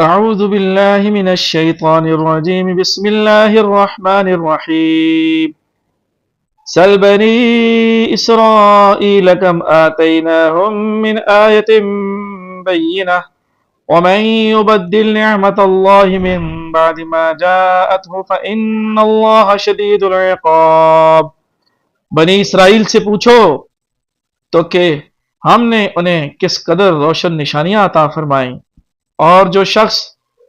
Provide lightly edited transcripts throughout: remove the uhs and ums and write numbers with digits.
أعوذ بالله من الشيطان الرجيم بسم الله الرحمن الرحيم سل بني إسرائيل كم آتيناهم من آية بينة ومن يبدل نعمة الله من بعد ما جاءته فإن الله شديد العقاب بنی اسرائیل سے پوچھو تو کہ ہم نے انہیں کس قدر روشن نشانیاں عطا فرمائیں، اور جو شخص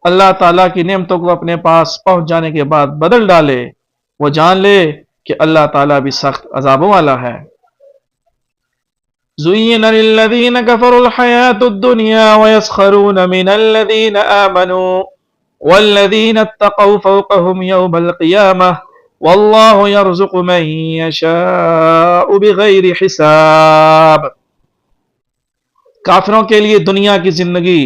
اللہ تعالیٰ کی نعمتوں کو اپنے پاس پہنچ جانے کے بعد بدل ڈالے وہ جان لے کہ اللہ تعالیٰ بھی سخت عذابوں والا ہے۔ زُيِّنَ لِلَّذِينَ كَفَرُوا الْحَيَاةُ الدُّنْيَا وَيَسْخَرُونَ مِنَ الَّذِينَ آمَنُوا وَالَّذِينَ اتَّقَوْا فَوْقَهُمْ يَوْمَ الْقِيَامَةِ وَاللَّهُ يَرْزُقُ مَن يَشَاءُ بِغَيْرِ حِسَابٍ۔ کافروں کے لیے دنیا کی زندگی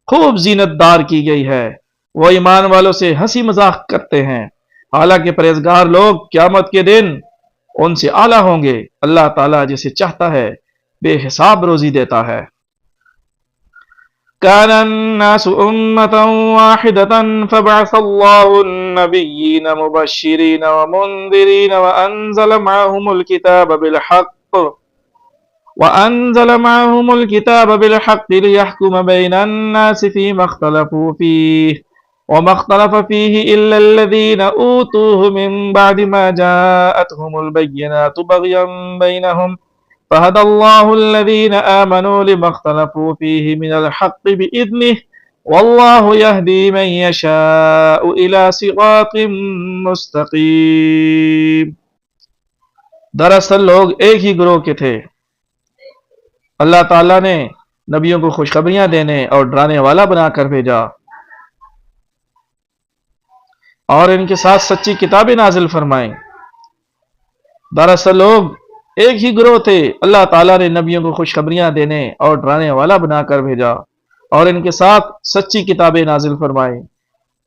خوب زینت دار کی گئی ہے، وہ ایمان والوں سے ہنسی مذاق کرتے ہیں، حالانکہ پرہیزگار لوگ قیامت کے دن ان سے اعلیٰ ہوں گے۔ اللہ تعالیٰ جسے چاہتا ہے بے حساب روزی دیتا ہے۔ كان الناس أمة واحدة فبعث الله النبيين مبشرين ومنذرين وأنزل معهم الكتاب بالحق ليحكم بين الناس فيما اختلفوا فيه وما اختلف فيه إلا الذين أوتوه من بعد ما جاءتهم البينات بغيا بينهم فهدى الله الذين آمنوا لما اختلفوا فيه من الحق بإذنه والله يهدي من يشاء إلى صراط مستقيم۔ دراصل لوگ ایک ہی گروہ کے تھے۔ اللہ تعالیٰ نے نبیوں کو خوشخبریاں دینے اور ڈرانے والا بنا کر بھیجا اور ان کے ساتھ سچی کتابیں نازل فرمائیں۔ دراصل لوگ ایک ہی گروہ تھے، اللہ تعالیٰ نے نبیوں کو خوشخبریاں دینے اور ڈرانے والا بنا کر بھیجا اور ان کے ساتھ سچی کتابیں نازل فرمائیں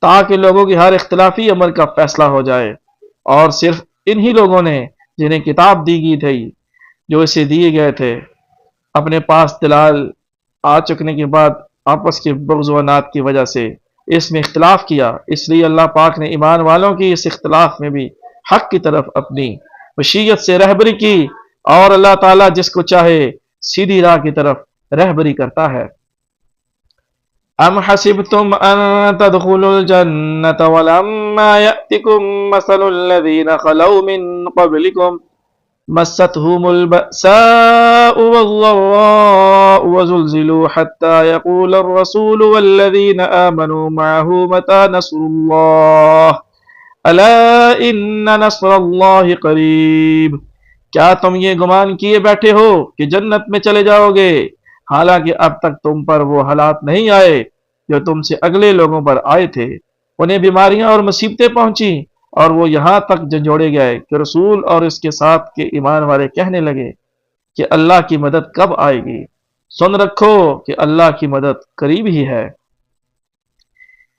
تاکہ لوگوں کی ہر اختلافی عمل کا فیصلہ ہو جائے، اور صرف انہی لوگوں نے جنہیں کتاب دی گئی تھی جو اسے دیے گئے تھے اپنے پاس دلال آ چکنے کے بعد آپس کے بغض و عناد کی وجہ سے اس میں اختلاف کیا، اس لیے اللہ پاک نے ایمان والوں کی اس اختلاف میں بھی حق کی طرف اپنی مشیت سے رہبری کی، اور اللہ تعالیٰ جس کو چاہے سیدھی راہ کی طرف رہبری کرتا ہے۔ ام حسبتم ان تدخلوا الجنة ولما يأتكم مثل الذين خلوا من قبلكم مستهم البأساء والضراء وزلزلوا حتى يقول الرسول والذين آمنوا معه متى نصر الله ألا إن نصر الله قريب۔ کیا تم یہ گمان کیے بیٹھے ہو کہ جنت میں چلے جاؤ گے، حالانکہ اب تک تم پر وہ حالات نہیں آئے جو تم سے اگلے لوگوں پر آئے تھے، انہیں بیماریاں اور مصیبتیں پہنچی اور وہ یہاں تک جھنجھوڑے گئے کہ رسول اور اس کے ساتھ کے ایمان والے کہنے لگے کہ اللہ کی مدد کب آئے گی۔ سن رکھو کہ اللہ کی مدد قریب ہی ہے۔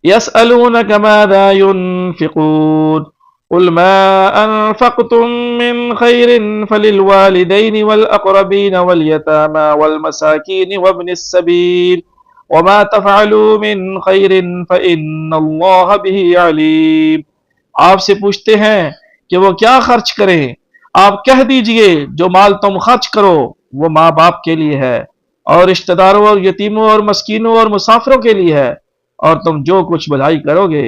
يسألونك ماذا ينفقون قل ما أنفقتم من خير فللوالدين والأقربين واليتامى والمساكين وابن السبيل وما تفعلوا من خير فإن الله به عليم۔ آپ سے پوچھتے ہیں کہ وہ کیا خرچ کریں، آپ کہہ دیجئے جو مال تم خرچ کرو وہ ماں باپ کے لیے ہے اور رشتہ داروں اور یتیموں اور مسکینوں اور مسافروں کے لیے ہے، اور تم جو کچھ بھلائی کرو گے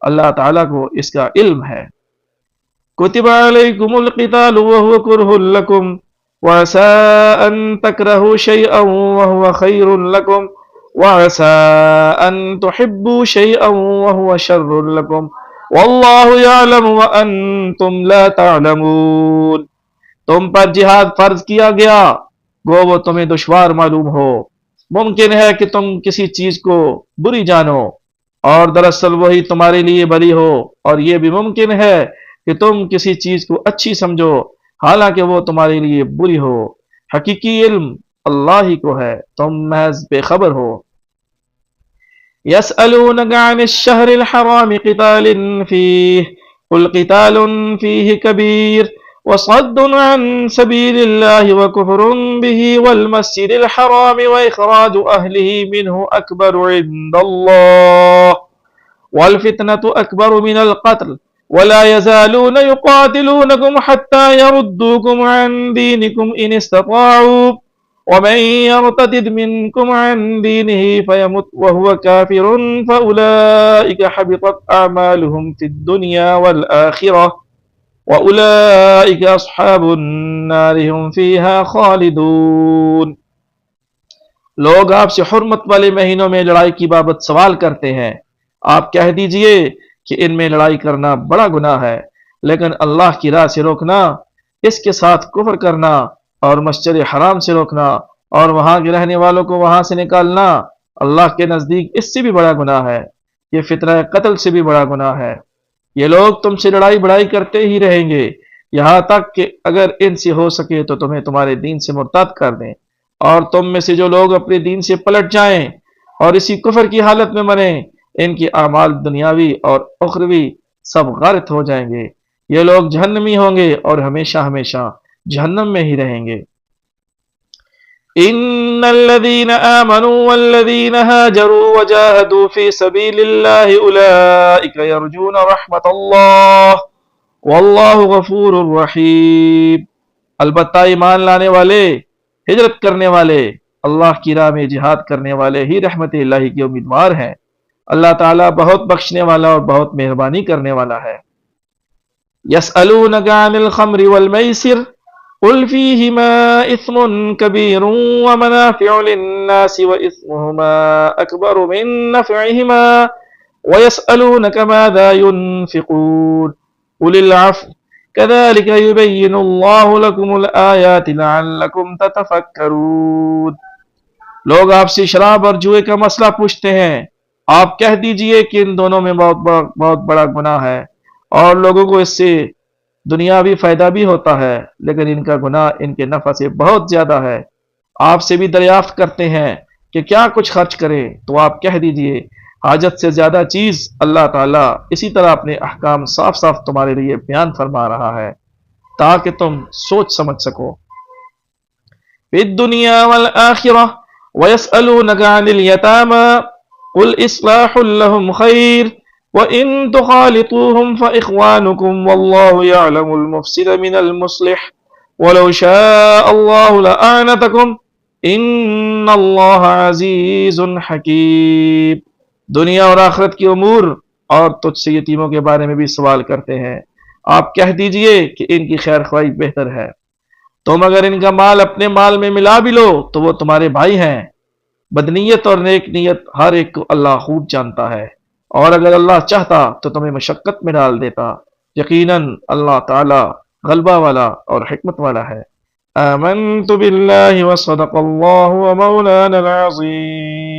اللہ تعالیٰ کو اس کا علم ہے۔ كتب عليكم القتال وهو كره لكم وعسى أن تكرهوا شيئا وهو خير لكم وعسى أن تحبوا شيئا وهو شر لكم والله يعلم وأنتم لا تعلمون۔ تم پر جہاد فرض کیا گیا گو وہ تمہیں دشوار معلوم ہو، ممکن ہے کہ تم کسی چیز کو بری جانو اور دراصل وہی تمہارے لیے بھلی ہو، اور یہ بھی ممکن ہے کہ تم کسی چیز کو اچھی سمجھو حالانکہ وہ تمہارے لیے بری ہو۔ حقیقی علم اللہ ہی کو ہے، تم محض بے خبر ہو۔ يسألونك عن الشهر الحرام قتال فيه قل قتال فيه كبير وصد عن سبيل الله وكفر به والمسجد الحرام وإخراج أهله منه أكبر عند الله والفتنة أكبر من القتل ولا يزالون يقاتلونكم حتى يردوكم عن دينكم إن استطاعوا ومن يرتد منكم عن دينه فيمت وهو كافر فأولئك حبطت أعمالهم في الدنيا والآخرة وأولئك أصحاب النار هم فيها خالدون۔ لوگ آپ سے حرمت والے مہینوں میں لڑائی کی بابت سوال کرتے ہیں، آپ کہہ دیجئے کہ ان میں لڑائی کرنا بڑا گناہ ہے، لیکن اللہ کی راہ سے روکنا، اس کے ساتھ کفر کرنا اور مسجد حرام سے روکنا اور وہاں کے رہنے والوں کو وہاں سے نکالنا اللہ کے نزدیک اس سے بھی بڑا گناہ ہے، یہ فتنہ قتل سے بھی بڑا گناہ ہے۔ یہ لوگ تم سے لڑائی بڑائی کرتے ہی رہیں گے یہاں تک کہ اگر ان سے ہو سکے تو تمہیں تمہارے دین سے مرتد کر دیں، اور تم میں سے جو لوگ اپنے دین سے پلٹ جائیں اور اسی کفر کی حالت میں مریں، ان کی اعمال دنیاوی اور اخروی سب غارت ہو جائیں گے، یہ لوگ جہنمی ہوں گے اور ہمیشہ ہمیشہ جہنم میں ہی رہیں گے۔ ان الذين آمنوا والذين هاجروا وجاهدوا في سبيل الله اولئك يرجون رحمة الله والله غفور رحیم۔ البتہ ایمان لانے والے، ہجرت کرنے والے، اللہ کی راہ میں جہاد کرنے والے ہی رحمت الہی کے امیدوار ہیں، اللہ تعالیٰ بہت بخشنے والا اور بہت مہربانی کرنے والا ہے۔ يسألونك عن الخمر والميسر قل فيهما إثم كبير ومنافع للناس وإثمهما أكبر من نفعهما ويسألونك ماذا ينفقون قل العفو كذلك يبين الله لكم الآيات لعلكم تتفكرون۔ لوگ آپ سے شراب اور جوئے کا مسئلہ پوچھتے ہیں، آپ کہہ دیجئے کہ ان دونوں میں بہت بڑا گناہ ہے اور لوگوں کو اس سے دنیاوی فائدہ بھی ہوتا ہے، لیکن ان کا گناہ ان کے نفع سے بہت زیادہ ہے۔ آپ سے بھی دریافت کرتے ہیں کہ کیا کچھ خرچ کریں، تو آپ کہہ دیجئے حاجت سے زیادہ چیز اللہ تعالیٰ اسی طرح اپنے احکام صاف صاف تمہارے لیے بیان فرما رہا ہے تاکہ تم سوچ سمجھ سکو۔ فی الدنیا والآخرہ وَيَسْأَلُونَكَ عَنِ الْيَتَامَى قُلْ إِصْلَاحٌ لَهُمْ خَيْرٌ وَإِن تُخَالِطُوهُمْ فَإِخْوَانُكُمْ وَاللَّهُ يَعْلَمُ الْمُفْسِدَ مِنَ الْمُصْلِحِ وَلَوْ شَاءَ اللَّهُ لَأَعْنَتَكُمْ إِنَّ اللَّهَ عَزِيزٌ حَكِيمٌ۔ دنیا اور آخرت کی امور اور تجھ سے یتیموں کے بارے میں بھی سوال کرتے ہیں، آپ کہہ دیجئے کہ ان کی خیر خواہی بہتر ہے، تم اگر ان کا مال اپنے مال میں ملا بھی لو تو وہ تمہارے بھائی ہیں، بدنیت اور نیک نیت ہر ایک کو اللہ خوب جانتا ہے، اور اگر اللہ چاہتا تو تمہیں مشقت میں ڈال دیتا، یقیناً اللہ تعالی غلبہ والا اور حکمت والا ہے۔ آمنت باللہ وصدق اللہ ومولانا العظیم۔